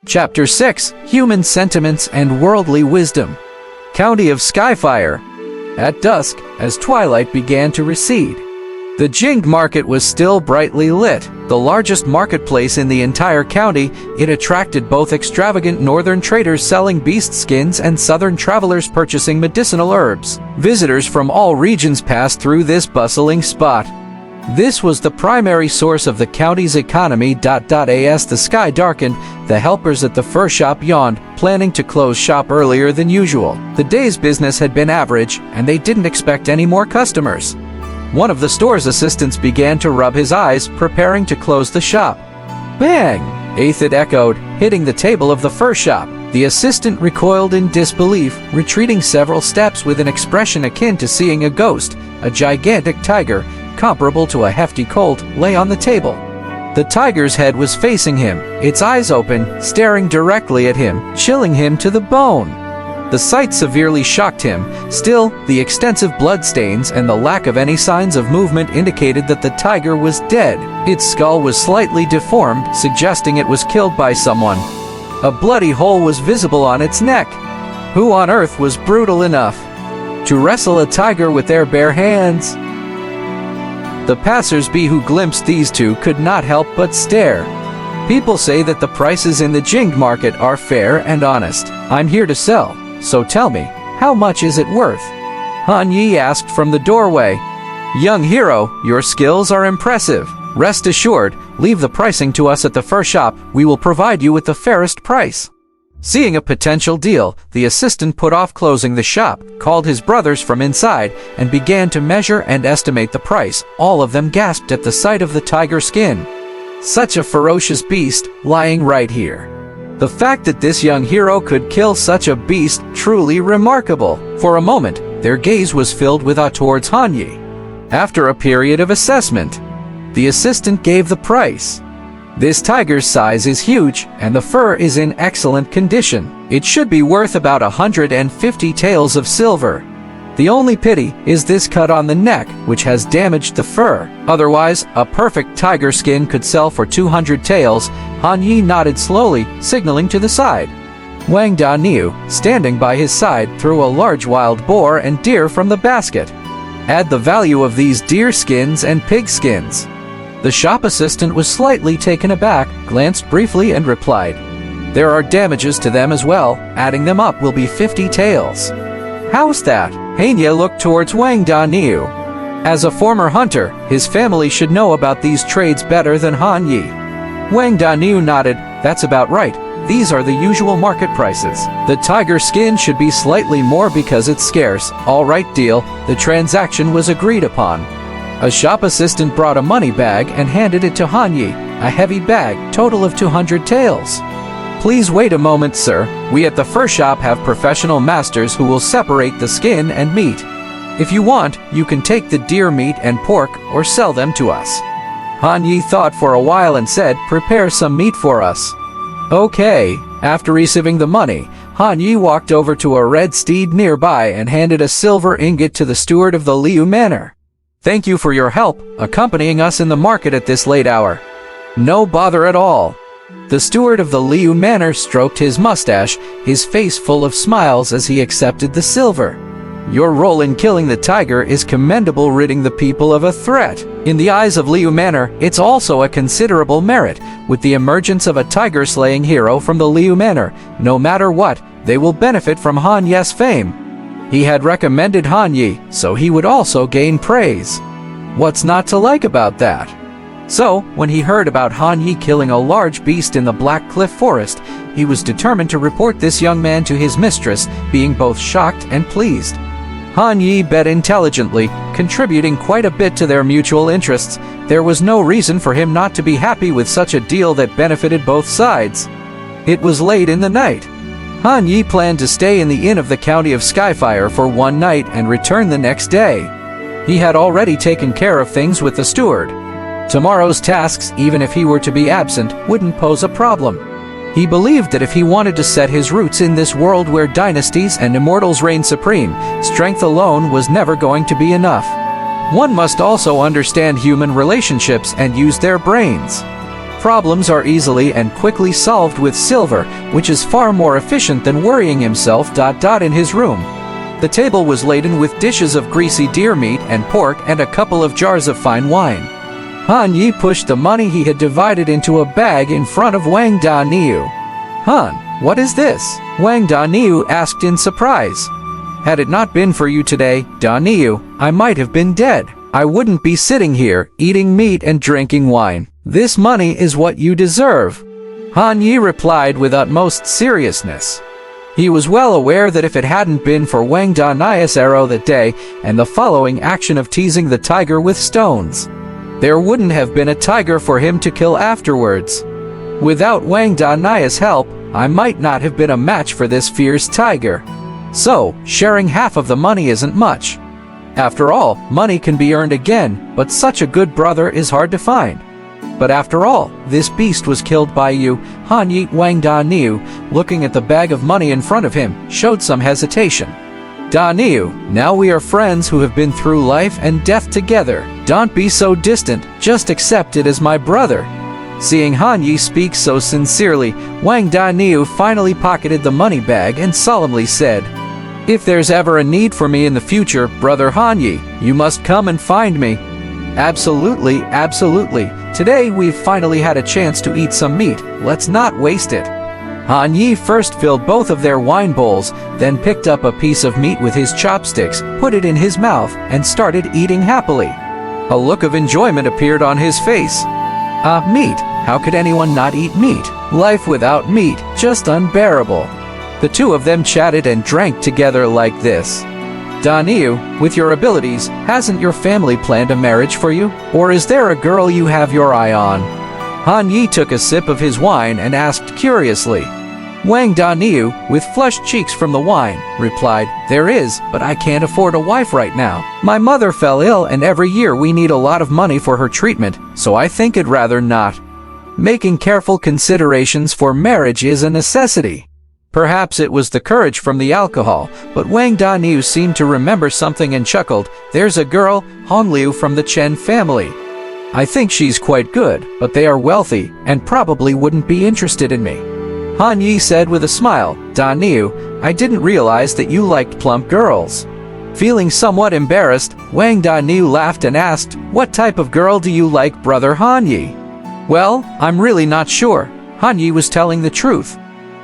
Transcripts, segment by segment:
Chapter 6: Human Sentiments and Worldly Wisdom. County of Skyfire. At dusk, as twilight began to recede, the Jing market was still brightly lit. The largest marketplace in the entire county, it attracted both extravagant northern traders selling beast skins and southern travelers purchasing medicinal herbs. Visitors from all regions passed through this bustling spot. This was the primary source of the county's economy. As the sky darkened, the helpers at the fur shop yawned, planning to close shop earlier than usual. The day's business had been average, and they didn't expect any more customers. One of the store's assistants began to rub his eyes, preparing to close the shop. Bang! Athid echoed, hitting the table of the fur shop. The assistant recoiled in disbelief, retreating several steps with an expression akin to seeing a ghost. A gigantic tiger, comparable to a hefty colt, lay on the table. The tiger's head was facing him, its eyes open, staring directly at him, chilling him to the bone. The sight severely shocked him. Still, the extensive bloodstains and the lack of any signs of movement indicated that the tiger was dead. Its skull was slightly deformed, suggesting it was killed by someone. A bloody hole was visible on its neck. Who on earth was brutal enough to wrestle a tiger with their bare hands? The passers-by who glimpsed these two could not help but stare. People say that the prices in the Jing market are fair and honest. I'm here to sell, so tell me, how much is it worth? Han Yi asked from the doorway. Young hero, your skills are impressive. Rest assured, leave the pricing to us at the fur shop. We will provide you with the fairest price. Seeing a potential deal, the assistant put off closing the shop, called his brothers from inside, and began to measure and estimate the price. All of them gasped at the sight of the tiger skin. Such a ferocious beast, lying right here. The fact that this young hero could kill such a beast, truly remarkable. For a moment, their gaze was filled with awe towards Han Yi. After a period of assessment, the assistant gave the price. This tiger's size is huge, and the fur is in excellent condition. It should be worth about 150 taels of silver. The only pity is this cut on the neck, which has damaged the fur. Otherwise, a perfect tiger skin could sell for 200 taels. Han Yi nodded slowly, signaling to the side. Wang Daniu, standing by his side, threw a large wild boar and deer from the basket. Add the value of these deer skins and pig skins. The shop assistant was slightly taken aback, glanced briefly and replied, there are damages to them as well. Adding them up will be 50 taels. How's that? Hanya looked towards Wang Daniu. As a former hunter, his family should know about these trades better than Han Yi. Wang Daniu nodded, that's about right. These are the usual market prices. The tiger skin should be slightly more because it's scarce. All right, deal. The transaction was agreed upon. A shop assistant brought a money bag and handed it to Han Yi, a heavy bag, total of 200 taels. Please wait a moment, sir. We at the fur shop have professional masters who will separate the skin and meat. If you want, you can take the deer meat and pork or sell them to us. Han Yi thought for a while and said, prepare some meat for us. Okay. After receiving the money, Han Yi walked over to a red steed nearby and handed a silver ingot to the steward of the Liu Manor. Thank you for your help, accompanying us in the market at this late hour. No bother at all. The steward of the Liu Manor stroked his mustache, his face full of smiles as he accepted the silver. Your role in killing the tiger is commendable, ridding the people of a threat. In the eyes of Liu Manor, it's also a considerable merit. With the emergence of a tiger-slaying hero from the Liu Manor, no matter what, they will benefit from Han Yi's fame. He had recommended Han Yi, so he would also gain praise. What's not to like about that? So, when he heard about Han Yi killing a large beast in the Black Cliff Forest, he was determined to report this young man to his mistress, being both shocked and pleased. Han Yi bet intelligently, contributing quite a bit to their mutual interests. There was no reason for him not to be happy with such a deal that benefited both sides. It was late in the night. Han Yi planned to stay in the inn of the county of Skyfire for one night and return the next day. He had already taken care of things with the steward. Tomorrow's tasks, even if he were to be absent, wouldn't pose a problem. He believed that if he wanted to set his roots in this world where dynasties and immortals reign supreme, strength alone was never going to be enough. One must also understand human relationships and use their brains. problems are easily and quickly solved with silver, which is far more efficient than worrying himself. In his room. The table was laden with dishes of greasy deer meat and pork and a couple of jars of fine wine. Han Yi pushed the money he had divided into a bag in front of Wang Daniu. "Han, what is this?" Wang Daniu asked in surprise. "Had it not been for you today, Daniu, I might have been dead. I wouldn't be sitting here, eating meat and drinking wine. This money is what you deserve," Han Yi replied with utmost seriousness. He was well aware that if it hadn't been for Wang Daniu's arrow that day and the following action of teasing the tiger with stones, there wouldn't have been a tiger for him to kill afterwards. Without Wang Daniu's help, I might not have been a match for this fierce tiger. So, sharing half of the money isn't much. After all, money can be earned again, but such a good brother is hard to find. But after all, this beast was killed by you. Han Yi. Wang Daniu, looking at the bag of money in front of him, showed some hesitation. "Daniu, now we are friends who have been through life and death together. Don't be so distant, just accept it as my brother." Seeing Han Yi speak so sincerely, Wang Daniu finally pocketed the money bag and solemnly said, "If there's ever a need for me in the future, Brother Han Yi, you must come and find me." "Absolutely, absolutely. Today we've finally had a chance to eat some meat. Let's not waste it." Han Yi first filled both of their wine bowls, then picked up a piece of meat with his chopsticks, put it in his mouth, and started eating happily. A look of enjoyment appeared on his face. Meat. How could anyone not eat meat? Life without meat, just unbearable. The two of them chatted and drank together like this. "Daniu, with your abilities, hasn't your family planned a marriage for you? Or is there a girl you have your eye on?" Han Yi took a sip of his wine and asked curiously. Wang Daniu, with flushed cheeks from the wine, replied, "There is, but I can't afford a wife right now. My mother fell ill and every year we need a lot of money for her treatment, so I think I'd rather not. Making careful considerations for marriage is a necessity." Perhaps it was the courage from the alcohol, but Wang Daniu seemed to remember something and chuckled. "There's a girl, Hongliu from the Chen family. I think she's quite good, but they are wealthy and probably wouldn't be interested in me." Han Yi said with a smile, "Daniu, I didn't realize that you liked plump girls." Feeling somewhat embarrassed, Wang Daniu laughed and asked, "What type of girl do you like, Brother Han Yi?" "Well, I'm really not sure." Han Yi was telling the truth.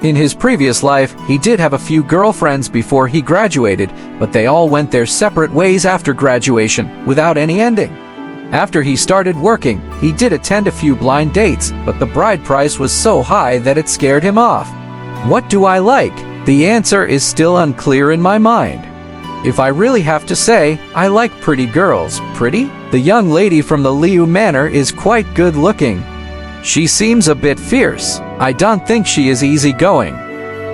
In his previous life, he did have a few girlfriends before he graduated, but they all went their separate ways after graduation, without any ending. After he started working, he did attend a few blind dates, but the bride price was so high that it scared him off. What do I like? The answer is still unclear in my mind. If I really have to say, I like pretty girls. Pretty? The young lady from the Liu Manor is quite good looking. She seems a bit fierce. I don't think she is easygoing.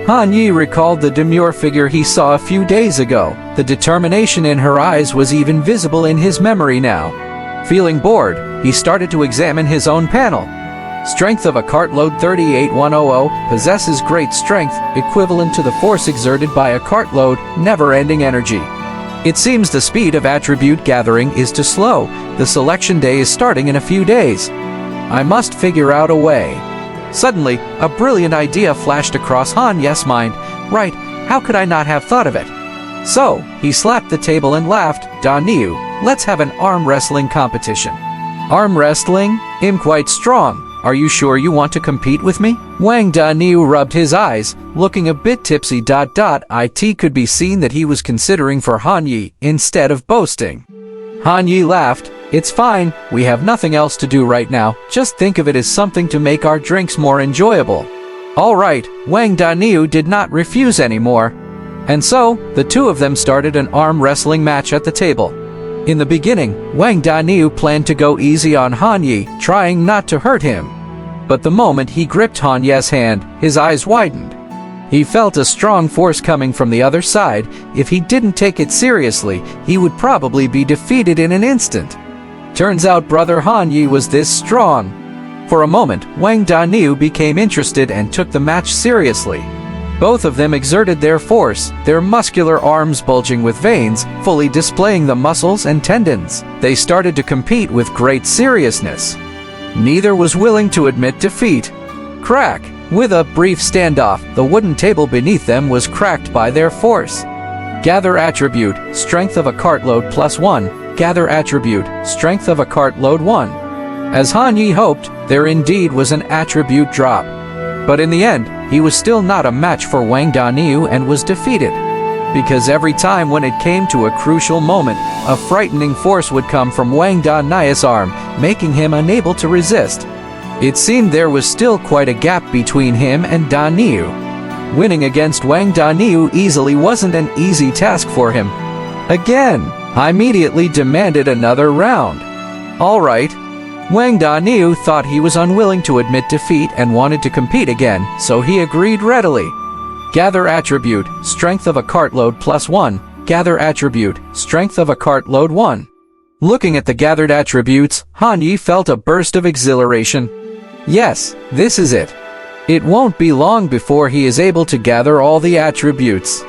Han Yi recalled the demure figure he saw a few days ago. The determination in her eyes was even visible in his memory now. Feeling bored, he started to examine his own panel. Strength of a cartload 38100, possesses great strength, equivalent to the force exerted by a cartload, never-ending energy. It seems the speed of attribute gathering is too slow. The selection day is starting in a few days. I must figure out a way. Suddenly, a brilliant idea flashed across Han Yi's mind. Right, how could I not have thought of it? So, he slapped the table and laughed. "Daniu, let's have an arm wrestling competition." "Arm wrestling? I'm quite strong. Are you sure you want to compete with me?" Wang Daniu rubbed his eyes, looking a bit tipsy. It could be seen that he was considering for Han Yi instead of boasting. Han Yi laughed. "It's fine, we have nothing else to do right now. Just think of it as something to make our drinks more enjoyable." All right, Wang Daniu did not refuse anymore. And so, the two of them started an arm wrestling match at the table. In the beginning, Wang Daniu planned to go easy on Han Yi, trying not to hurt him. But the moment he gripped Han Yi's hand, his eyes widened. He felt a strong force coming from the other side. If he didn't take it seriously, he would probably be defeated in an instant. Turns out Brother Han Yi was this strong. For a moment, Wang Daniu became interested and took the match seriously. Both of them exerted their force, their muscular arms bulging with veins, fully displaying the muscles and tendons. They started to compete with great seriousness. Neither was willing to admit defeat. Crack! With a brief standoff, the wooden table beneath them was cracked by their force. Gather attribute, strength of a cartload +1. Gather attribute, strength of a cartload 1. As Han Yi hoped, there indeed was an attribute drop. But in the end, he was still not a match for Wang Daniu and was defeated. Because every time when it came to a crucial moment, a frightening force would come from Wang Daniu's arm, making him unable to resist. It seemed there was still quite a gap between him and Daniu. Winning against Wang Daniu easily wasn't an easy task for him. Again, I immediately demanded another round. All right. Wang Daniu thought he was unwilling to admit defeat and wanted to compete again, so he agreed readily. Gather attribute, strength of a cartload +1. Gather attribute, strength of a cartload 1. Looking at the gathered attributes, Han Yi felt a burst of exhilaration. Yes, this is it. It won't be long before he is able to gather all the attributes.